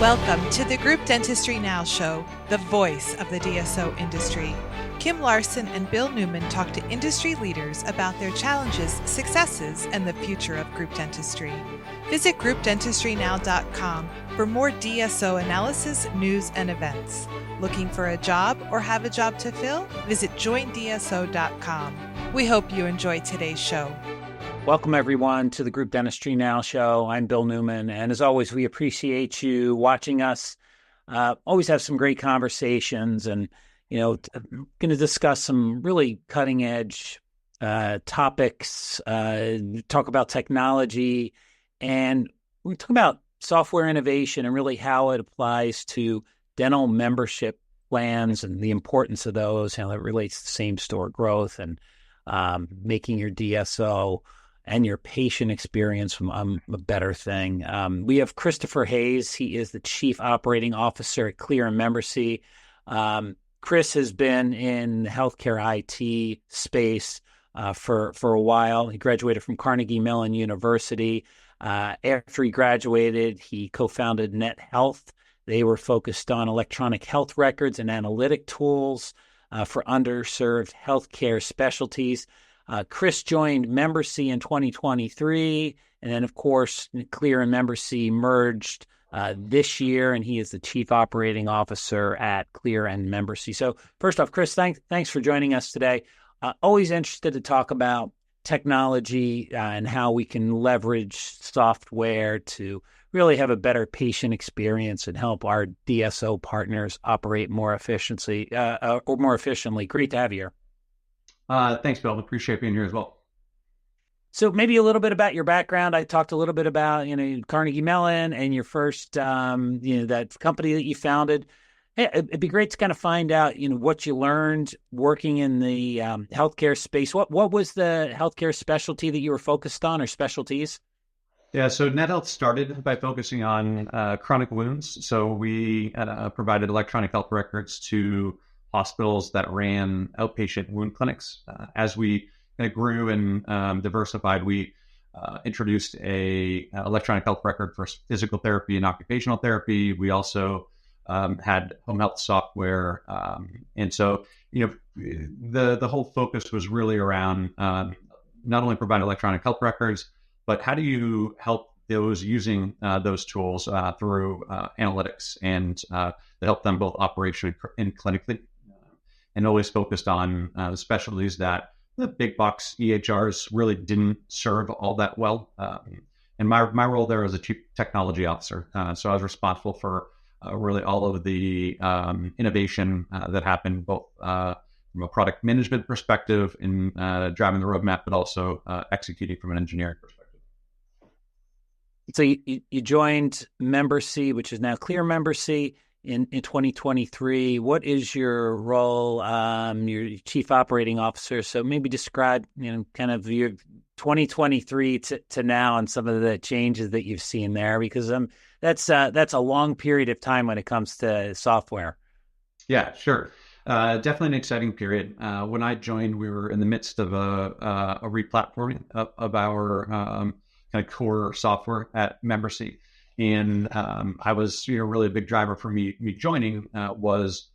Welcome to the Group Dentistry Now show, the voice of the DSO industry. Kim Larson and Bill Newman talk to industry leaders about their challenges, successes, and the future of group dentistry. Visit groupdentistrynow.com for more DSO analysis, news, and events. Looking for a job or have a job to fill? Visit joindso.com. We hope you enjoy today's show. Welcome, everyone, to the Group Dentistry Now show. I'm Bill Newman, and as always, we appreciate you watching us. Always have some great conversations, and going to discuss some really cutting-edge topics, talk about technology, and we talk about software innovation and really how it applies to dental membership plans and the importance of those, how that relates to same-store growth and making your DSO and your patient experience a better thing. We have Christopher Hayes. He is the Chief Operating Officer at Kleer and Membersy. Chris has been in the healthcare IT space for a while. He graduated from Carnegie Mellon University. After he graduated, he co-founded Net Health. They were focused on electronic health records and analytic tools for underserved healthcare specialties. Chris joined Membersy in 2023, and then, of course, Kleer and Membersy merged this year, and he is the Chief Operating Officer at Kleer and Membersy. So, first off, Chris, thanks for joining us today. Always interested to talk about technology and how we can leverage software to really have a better patient experience and help our DSO partners operate more efficiently. Great to have you here. Thanks, Bill. Appreciate being here as well. So maybe a little bit about your background. I talked a little bit about, Carnegie Mellon and your first, that company that you founded. Hey, it'd be great to kind of find out, what you learned working in the healthcare space. What was the healthcare specialty that you were focused on, or specialties? Yeah, so NetHealth started by focusing on chronic wounds. So we provided electronic health records to hospitals that ran outpatient wound clinics. As we kind of grew and diversified, we introduced a electronic health record for physical therapy and occupational therapy. We also had home health software, and so the whole focus was really around not only providing electronic health records, but how do you help those using those tools through analytics and help them both operationally and clinically, and always focused on the specialties that the big box EHRs really didn't serve all that well. And my role there was a chief technology officer. So I was responsible for really all of the innovation that happened, both from a product management perspective in driving the roadmap, but also executing from an engineering perspective. So you joined Membersy, which is now Kleer Membersy, in 2023. What is your role? You're Chief Operating Officer. So maybe describe, kind of your 2023 to now and some of the changes that you've seen there, because that's a long period of time when it comes to software. Yeah, sure. Definitely an exciting period. When I joined, we were in the midst of a replatforming of our kind of core software at Membersy. And I was, really a big driver for me joining was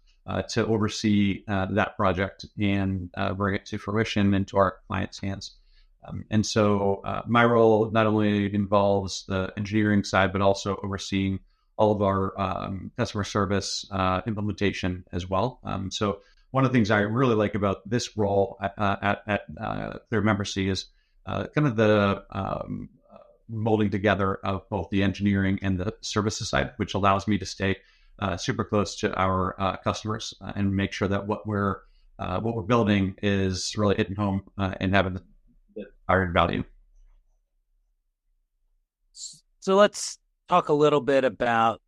to oversee that project and bring it to fruition into our clients' hands. And so my role not only involves the engineering side, but also overseeing all of our customer service implementation as well. So one of the things I really like about this role at Kleer Membersy is kind of the molding together of both the engineering and the services side, which allows me to stay super close to our customers and make sure that what we're building is really hitting home and having the desired value. So let's talk a little bit about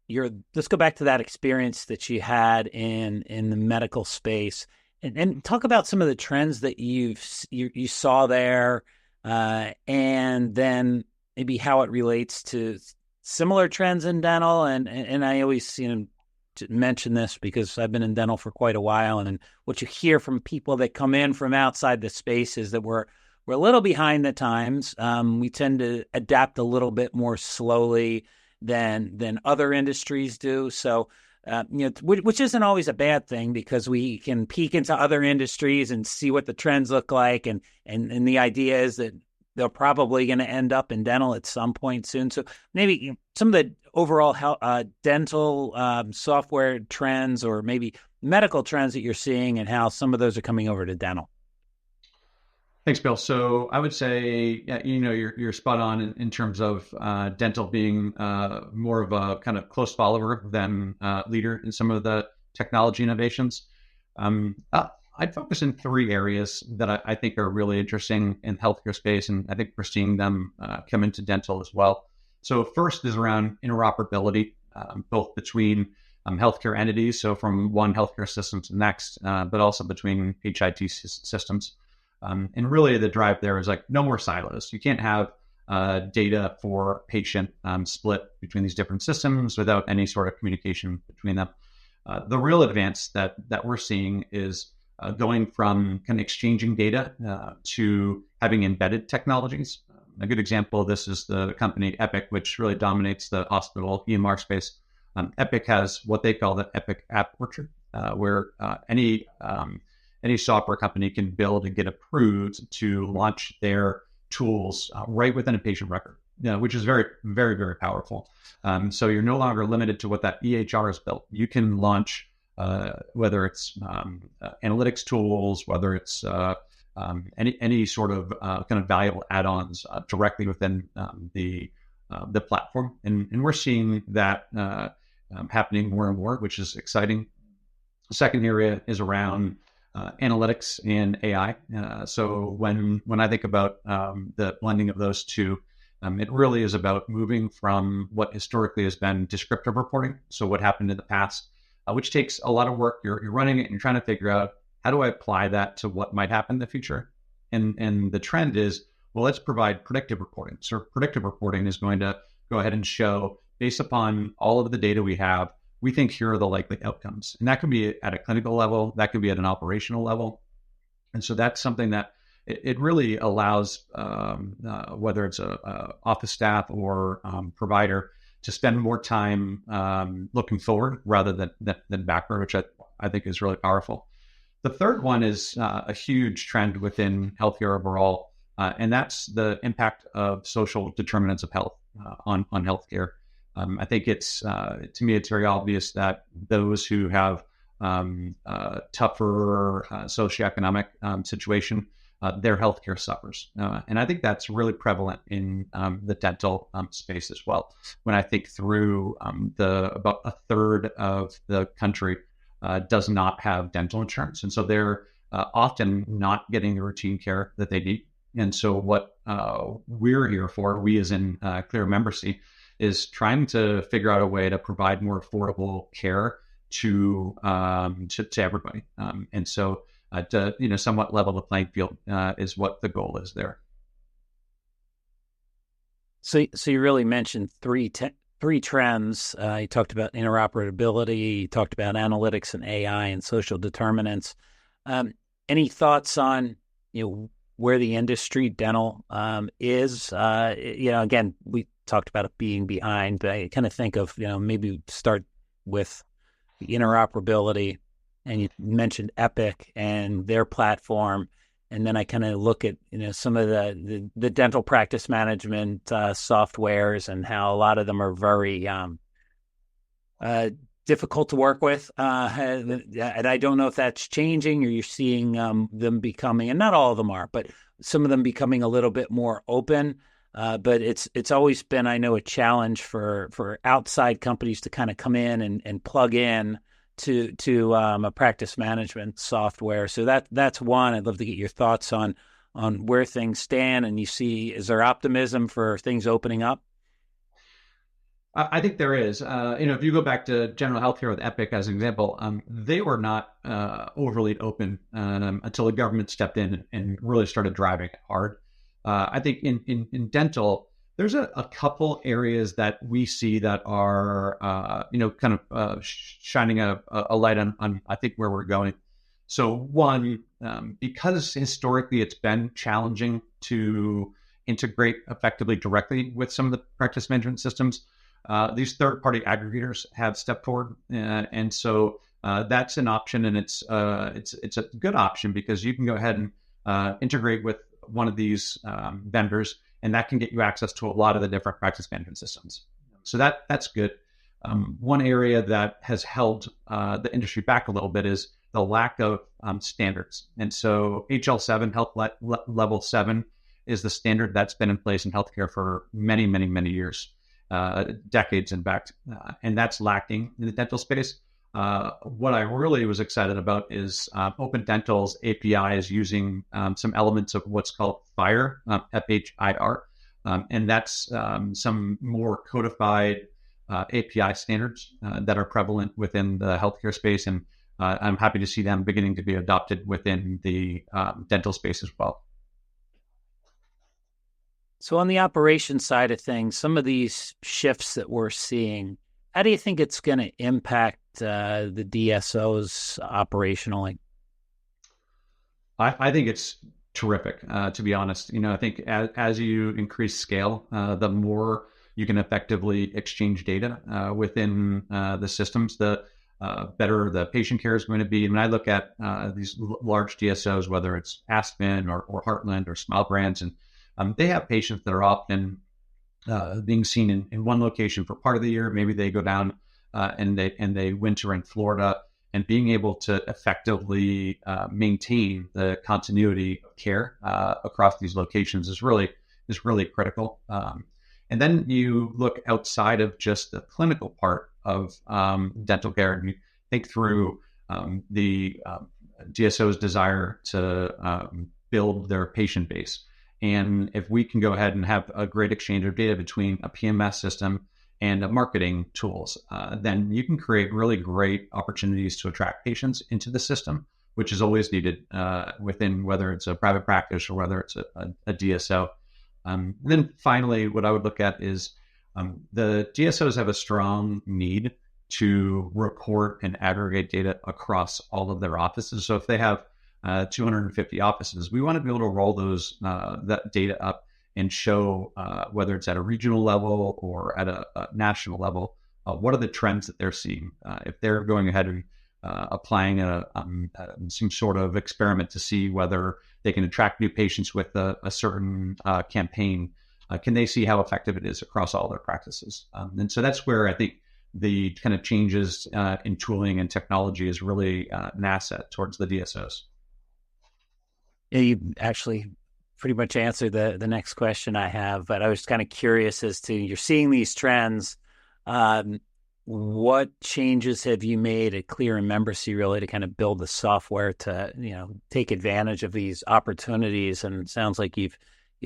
let's go back to that experience that you had in the medical space, and talk about some of the trends that you saw there, and then maybe how it relates to similar trends in dental. And I always, mention this because I've been in dental for quite a while. And what you hear from people that come in from outside the space is that we're a little behind the times. We tend to adapt a little bit more slowly than other industries do. So, which isn't always a bad thing, because we can peek into other industries and see what the trends look like. And the idea is that they're probably going to end up in dental at some point soon. So maybe some of the overall dental software trends, or maybe medical trends that you're seeing, and how some of those are coming over to dental. Thanks, Bill. So I would say, you're spot on in terms of dental being more of a kind of close follower than leader in some of the technology innovations. I'd focus in three areas that I think are really interesting in healthcare space, and I think we're seeing them come into dental as well. So first is around interoperability, both between healthcare entities, so from one healthcare system to the next, but also between HIT systems. And really the drive there is like no more silos. You can't have data for patient split between these different systems without any sort of communication between them. The real advance that we're seeing is going from kind of exchanging data to having embedded technologies. A good example of this is the company Epic, which really dominates the hospital EMR space. Epic has what they call the Epic App Orchard, where any software company can build and get approved to launch their tools right within a patient record, which is very, very, very powerful. So you're no longer limited to what that EHR is built. You can launch whether it's analytics tools, whether it's any sort of kind of valuable add-ons directly within the platform, and we're seeing that happening more and more, which is exciting. The second area is around analytics and AI. So when I think about the blending of those two, it really is about moving from what historically has been descriptive reporting, so what happened in the past, which takes a lot of work. You're running it and you're trying to figure out, how do I apply that to what might happen in the future? And the trend is, well, let's provide predictive reporting. So predictive reporting is going to go ahead and show, based upon all of the data we have, we think here are the likely outcomes. And that could be at a clinical level, that could be at an operational level. And so that's something that it really allows, whether it's a office staff or provider, to spend more time looking forward rather than backward, which I think is really powerful. The third one is a huge trend within healthcare overall, and that's the impact of social determinants of health on healthcare. I think it's, to me, it's very obvious that those who have tougher socioeconomic situation, their healthcare suffers. And I think that's really prevalent in the dental space as well. When I think through about a third of the country does not have dental insurance. And so they're often not getting the routine care that they need. And so what we're here for, we as in Kleer Membersy, is trying to figure out a way to provide more affordable care to everybody. And so to somewhat level the playing field is what the goal is there. So you really mentioned three trends. You talked about interoperability, you talked about analytics and AI and social determinants. Any thoughts on where the industry dental is? Again, we talked about it being behind, but I kind of think of maybe start with the interoperability, and you mentioned Epic and their platform, and then I kind of look at some of the dental practice management softwares, and how a lot of them are very difficult to work with, and I don't know if that's changing, or you're seeing them becoming, and not all of them are, but some of them becoming a little bit more open. But it's always been, I know, a challenge for outside companies to kind of come in and plug in to a practice management software. So that's one. I'd love to get your thoughts on where things stand, and is there optimism for things opening up? I think there is. If you go back to general healthcare with Epic as an example, they were not overly open until the government stepped in and really started driving it hard. I think in dental, there's a couple areas that we see that are, shining a light on, I think, where we're going. So one, because historically it's been challenging to integrate effectively directly with some of the practice management systems, these third-party aggregators have stepped forward, and so that's an option, and it's a good option because you can go ahead and integrate with one of these vendors, and that can get you access to a lot of the different practice management systems. So that's good. One area that has held the industry back a little bit is the lack of standards. And so HL7, Health Level 7, is the standard that's been in place in healthcare for many, many, many years, decades in fact, and that's lacking in the dental space. What I really was excited about is Open Dental's API is using some elements of what's called FHIR, FHIR, and that's some more codified API standards that are prevalent within the healthcare space, and I'm happy to see them beginning to be adopted within the dental space as well. So on the operations side of things, some of these shifts that we're seeing, how do you think it's going to impact the DSOs operationally? I think it's terrific, to be honest. I think as you increase scale, the more you can effectively exchange data within the systems, the better the patient care is going to be. And when I look at these large DSOs, whether it's Aspen or Heartland or Smile Brands, and they have patients that are often being seen in one location for part of the year. Maybe they go down and they winter in Florida, and being able to effectively maintain the continuity of care across these locations is really critical. And then you look outside of just the clinical part of dental care, and you think through the DSO's desire to build their patient base. And if we can go ahead and have a great exchange of data between a PMS system and marketing tools, then you can create really great opportunities to attract patients into the system, which is always needed within, whether it's a private practice or whether it's a DSO. Then finally, what I would look at is the DSOs have a strong need to report and aggregate data across all of their offices. So if they have 250 offices, we want to be able to roll that data up and show whether it's at a regional level or at a national level, what are the trends that they're seeing. If they're going ahead and applying some sort of experiment to see whether they can attract new patients with a certain campaign, can they see how effective it is across all their practices? And so that's where I think the kind of changes in tooling and technology is really an asset towards the DSOs. Yeah, you actually pretty much answered the next question I have, but I was kind of curious as to, you're seeing these trends. What changes have you made at Kleer and Membersy really to kind of build the software to, take advantage of these opportunities? And it sounds like you've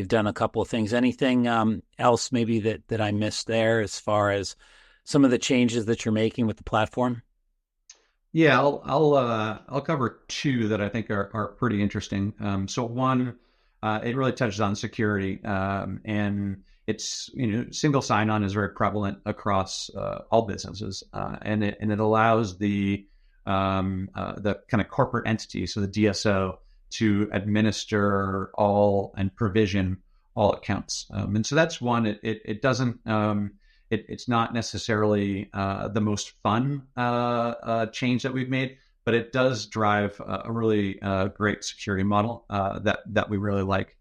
done a couple of things. Anything else maybe that I missed there as far as some of the changes that you're making with the platform? Yeah, I'll cover two that I think are pretty interesting. So one, it really touches on security, and it's single sign-on is very prevalent across all businesses, and it allows the kind of corporate entity, so the DSO, to administer all and provision all accounts, and so that's one. It doesn't. It's not necessarily the most fun change that we've made, but it does drive a really great security model that we really like.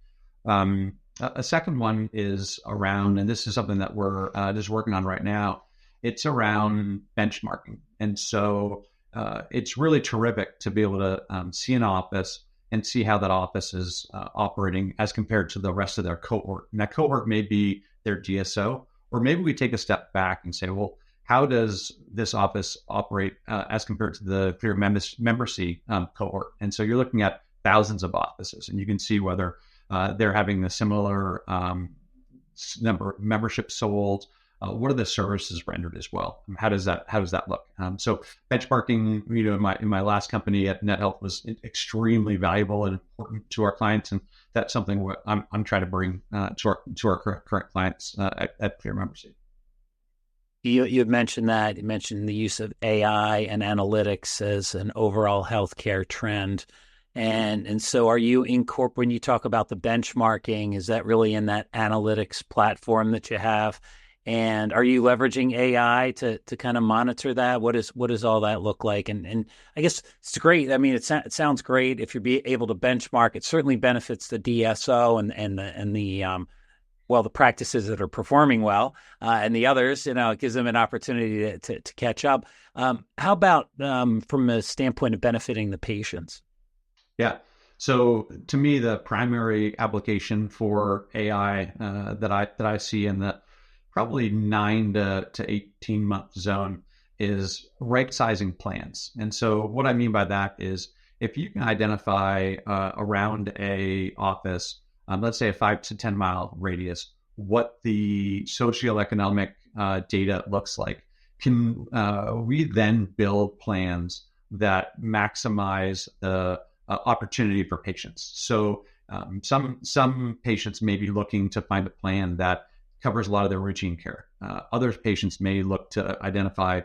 A second one is around, and this is something that we're just working on right now, it's around benchmarking. And so it's really terrific to be able to see an office and see how that office is operating as compared to the rest of their cohort. And that cohort may be their DSO, or maybe we take a step back and say, well, how does this office operate as compared to the Kleer Membersy cohort? And so you're looking at thousands of offices, and you can see whether they're having a similar number of memberships sold. What are the services rendered as well? How does that look? So benchmarking, in my last company at NetHealth was extremely valuable and important to our clients, and that's something I'm trying to bring to our current clients at Kleer Membersy. You mentioned that. You mentioned the use of AI and analytics as an overall healthcare trend. And so are you when you talk about the benchmarking, is that really in that analytics platform that you have? And are you leveraging AI to kind of monitor that? What does all that look like? And I guess it's great. I mean, it sounds great if you're able to benchmark. It certainly benefits the DSO and the the practices that are performing well, and the others, it gives them an opportunity to catch up. How about from a standpoint of benefiting the patients? Yeah. So to me, the primary application for AI that I see in the probably 9 to 18 month zone is right sizing plans. And so what I mean by that is if you can identify around a office, let's say a 5 to 10 mile radius, what the socioeconomic data looks like, can we then build plans that maximize the opportunity for patients? So some patients may be looking to find a plan that covers a lot of their routine care. Other patients may look to identify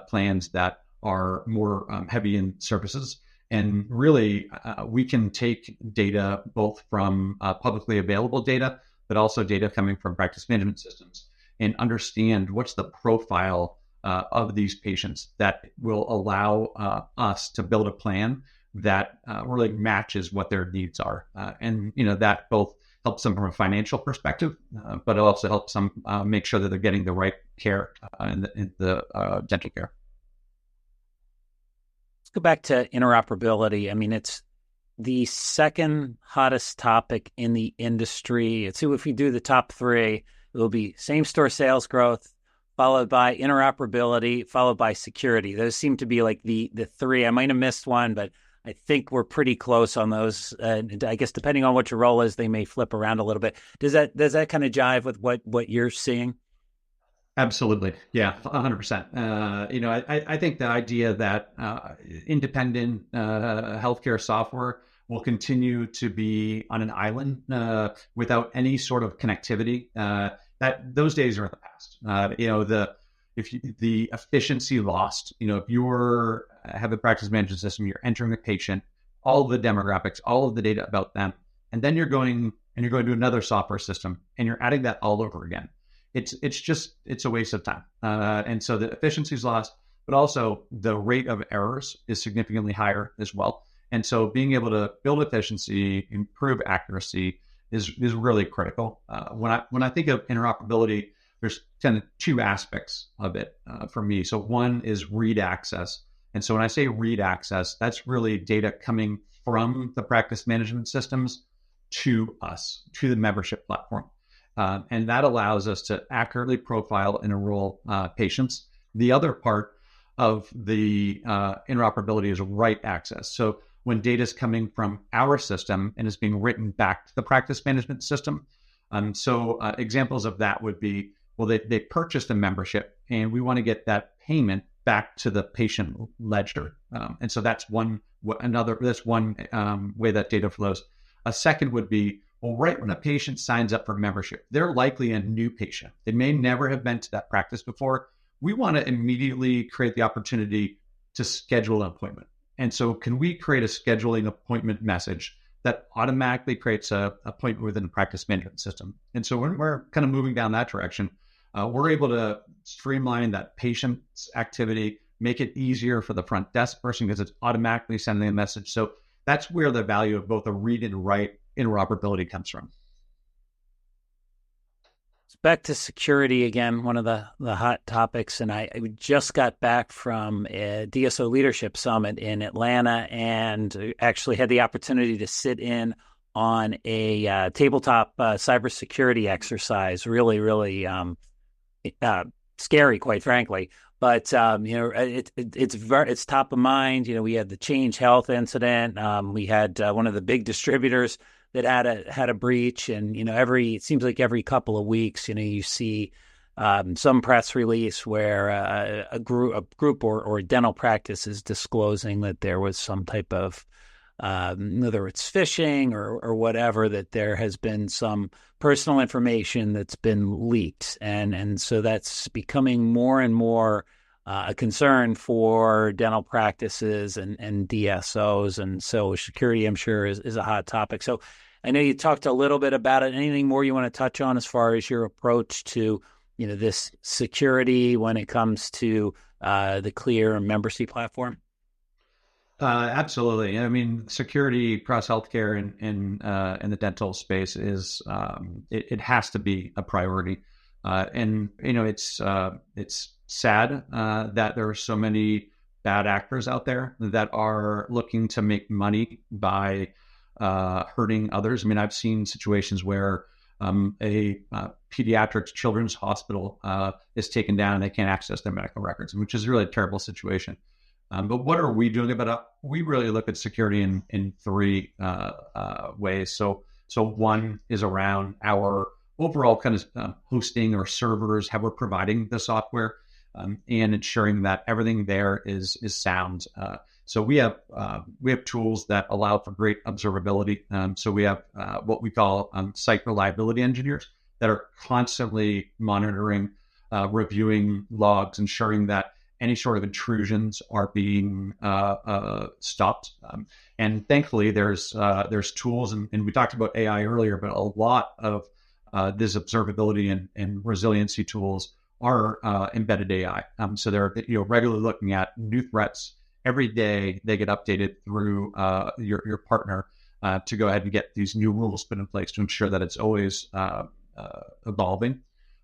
plans that are more heavy in services. And really, we can take data both from publicly available data, but also data coming from practice management systems, and understand what's the profile of these patients that will allow us to build a plan that really matches what their needs are. And that both helps them from a financial perspective, but it also helps them make sure that they're getting the right care in the dental care. Let's go back to interoperability. I mean, it's the second hottest topic in the industry. It's if we do the top three, it will be same-store sales growth, followed by interoperability, followed by security. Those seem to be like the three. I might have missed one, but I think we're pretty close on those. I guess depending on what your role is, they may flip around a little bit. Does that kind of jive with what you're seeing? Absolutely. Yeah, 100%. I think the idea that independent healthcare software will continue to be on an island without any sort of connectivity, that those days are in the past. The efficiency lost, if you're have a practice management system, you're entering a patient, all of the demographics, all of the data about them, and then you're going to another software system and you're adding that all over again. It's a waste of time. And so the efficiency is lost, but also the rate of errors is significantly higher as well. And so being able to build efficiency, improve accuracy is really critical. When I think of interoperability, there's kind of two aspects of it for me. So one is read access. And so when I say read access, that's really data coming from the practice management systems to us, to the membership platform. And that allows us to accurately profile and enroll patients. The other part of the interoperability is write access. So when data is coming from our system and is being written back to the practice management system. Examples of that would be, well, they purchased a membership and we want to get that payment back to the patient ledger. And so that's one way that data flows. A second would be, well, right when a patient signs up for membership, they're likely a new patient. They may never have been to that practice before. We want to immediately create the opportunity to schedule an appointment. And so can we create a scheduling appointment message that automatically creates an appointment within the practice management system? And so when we're kind of moving down that direction, we're able to streamline that patient's activity, make it easier for the front desk person because it's automatically sending a message. So that's where the value of both a read and write interoperability comes from. Back to security again, one of the hot topics. And I just got back from a DSO Leadership Summit in Atlanta and actually had the opportunity to sit in on a tabletop cybersecurity exercise. Really, really scary, quite frankly. But it's top of mind. We had the Change Health incident. We had one of the big distributors that had a breach, and it seems like every couple of weeks, you see some press release where a group or a dental practice is disclosing that there was some type of whether it's phishing or whatever, that there has been some personal information that's been leaked, and so that's becoming more and more a concern for dental practices and DSOs. And so security, I'm sure, is a hot topic. So I know you talked a little bit about it. Anything more you want to touch on as far as your approach to, this security when it comes to the Kleer and Membersy platform? Absolutely. I mean, security across healthcare and in the dental space is it has to be a priority. And it's sad that there are so many bad actors out there that are looking to make money by hurting others. I mean, I've seen situations where a pediatric children's hospital is taken down and they can't access their medical records, which is really a terrible situation. But what are we doing about it? We really look at security in three ways. So one is around our overall kind of hosting or servers, how we're providing the software, and ensuring that everything there is sound. So we have tools that allow for great observability. So we have what we call site reliability engineers that are constantly monitoring, reviewing logs, ensuring that any sort of intrusions are being stopped. And thankfully, there's tools, and we talked about AI earlier, but a lot of this observability and resiliency tools are embedded AI. So they're regularly looking at new threats. Every day they get updated through your partner to go ahead and get these new rules put in place to ensure that it's always evolving.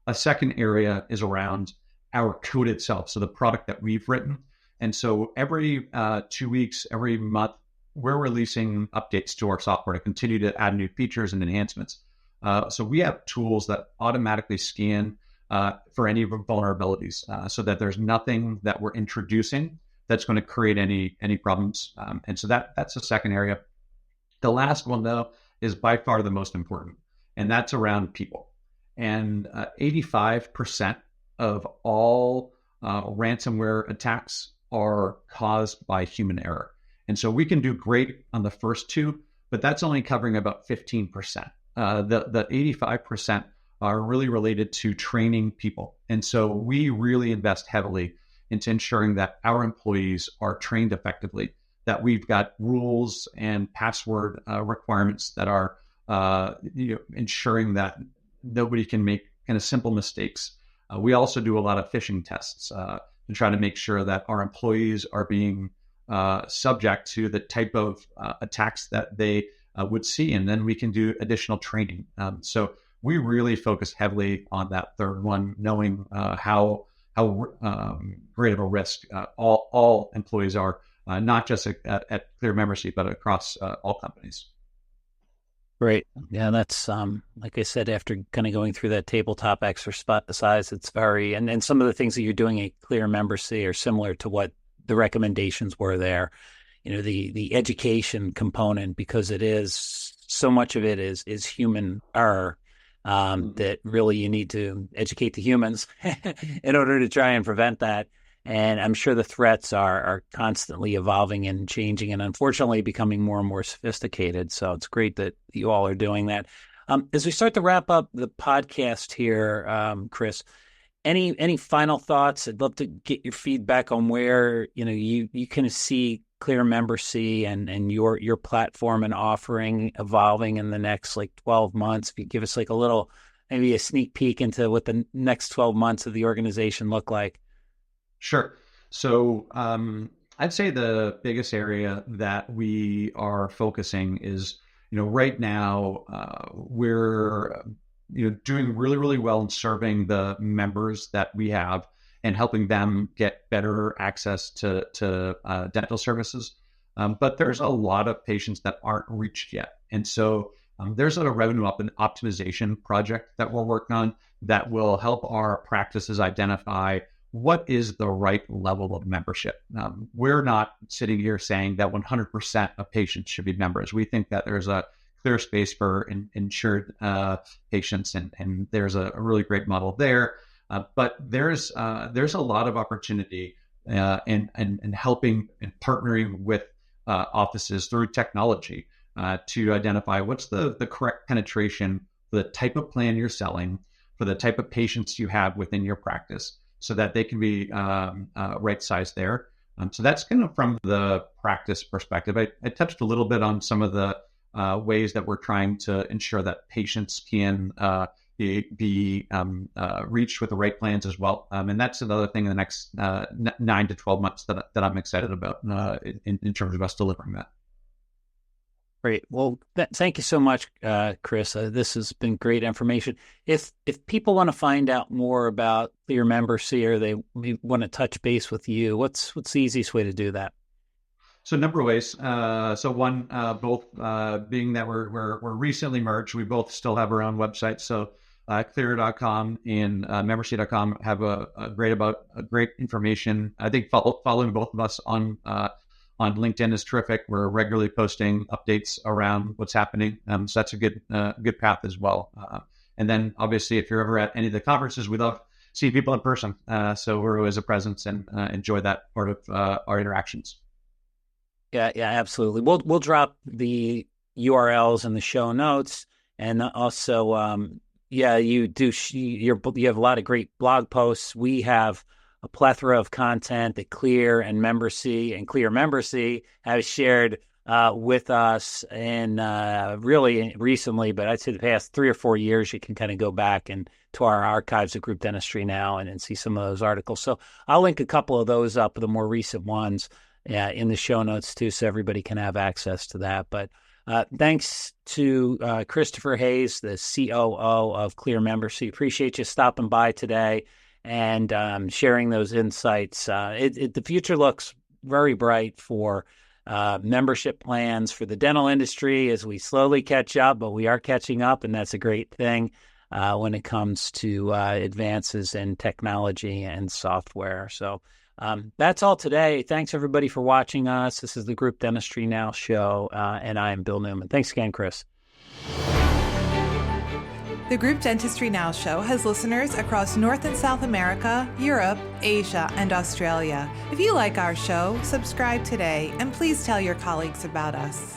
A second area is around our code itself, so the product that we've written. And so every 2 weeks, every month, we're releasing updates to our software to continue to add new features and enhancements. So we have tools that automatically scan for any vulnerabilities, so that there's nothing that we're introducing that's going to create any problems. And so that's the second area. The last one, though, is by far the most important, and that's around people. And 85% of all ransomware attacks are caused by human error. And so we can do great on the first two, but that's only covering about 15%. The 85% are really related to training people. And so we really invest heavily into ensuring that our employees are trained effectively, that we've got rules and password requirements that are ensuring that nobody can make kind of simple mistakes. We also do a lot of phishing tests to try to make sure that our employees are being subject to the type of attacks that they would see, and then we can do additional training. So we really focus heavily on that third one, knowing how great of a risk all employees are, not just at Kleer Membersy, but across all companies. Great. Yeah, that's like I said, after kind of going through that tabletop exercise, it's very, and some of the things that you're doing at Kleer Membersy are similar to what the recommendations were there. The education component, because it is so much of it is human error, that really you need to educate the humans in order to try and prevent that. And I'm sure the threats are constantly evolving and changing and unfortunately becoming more and more sophisticated. So it's great that you all are doing that. As we start to wrap up the podcast here, Chris, any final thoughts? I'd love to get your feedback on where, you can see Kleer Membersy and your platform and offering evolving in the next 12 months. If you give us maybe a sneak peek into what the next 12 months of the organization look like. Sure. So I'd say the biggest area that we are focusing is, right now we're doing really, really well in serving the members that we have and helping them get better access to dental services. But there's a lot of patients that aren't reached yet. And so there's a revenue optimization project that we're working on that will help our practices identify what is the right level of membership. We're not sitting here saying that 100% of patients should be members. We think that there's a clear space for insured patients, and there's a really great model there. But there's a lot of opportunity in helping and partnering with offices through technology to identify what's the correct penetration for the type of plan you're selling, for the type of patients you have within your practice, so that they can be right sized there. So that's kind of from the practice perspective. I touched a little bit on some of the ways that we're trying to ensure that patients can be reached with the right plans as well. And that's another thing in the next 9 to 12 months that I'm excited about in terms of us delivering that. Great. Well, thank you so much, Chris. This has been great information. If people want to find out more about Kleer Membersy, or they want to touch base with you, what's the easiest way to do that? So a number of ways. So one, both being that we're recently merged, we both still have our own website. So Kleer.com and Membersy.com have a great information. I think following both of us on LinkedIn is terrific. We're regularly posting updates around what's happening. So that's a good path as well. And then obviously, if you're ever at any of the conferences, we love seeing people in person. So we're always a presence and enjoy that part of our interactions. Yeah, absolutely. We'll drop the URLs in the show notes, and also, you have a lot of great blog posts. We have a plethora of content that Kleer and Membersy and Kleer Membersy have shared with us, and really recently, but I'd say the past 3 or 4 years. You can kind of go back and to our archives at Group Dentistry Now and see some of those articles. So I'll link a couple of those up, the more recent ones, in the show notes too, so everybody can have access to that. But thanks to Christopher Hayes, the COO of Kleer Membersy. Appreciate you stopping by today and sharing those insights. The future looks very bright for membership plans for the dental industry as we slowly catch up, but we are catching up, and that's a great thing when it comes to advances in technology and software. So that's all today. Thanks, everybody, for watching us. This is the Group Dentistry Now show, and I am Bill Newman. Thanks again, Chris. The Group Dentistry Now show has listeners across North and South America, Europe, Asia, and Australia. If you like our show, subscribe today, and please tell your colleagues about us.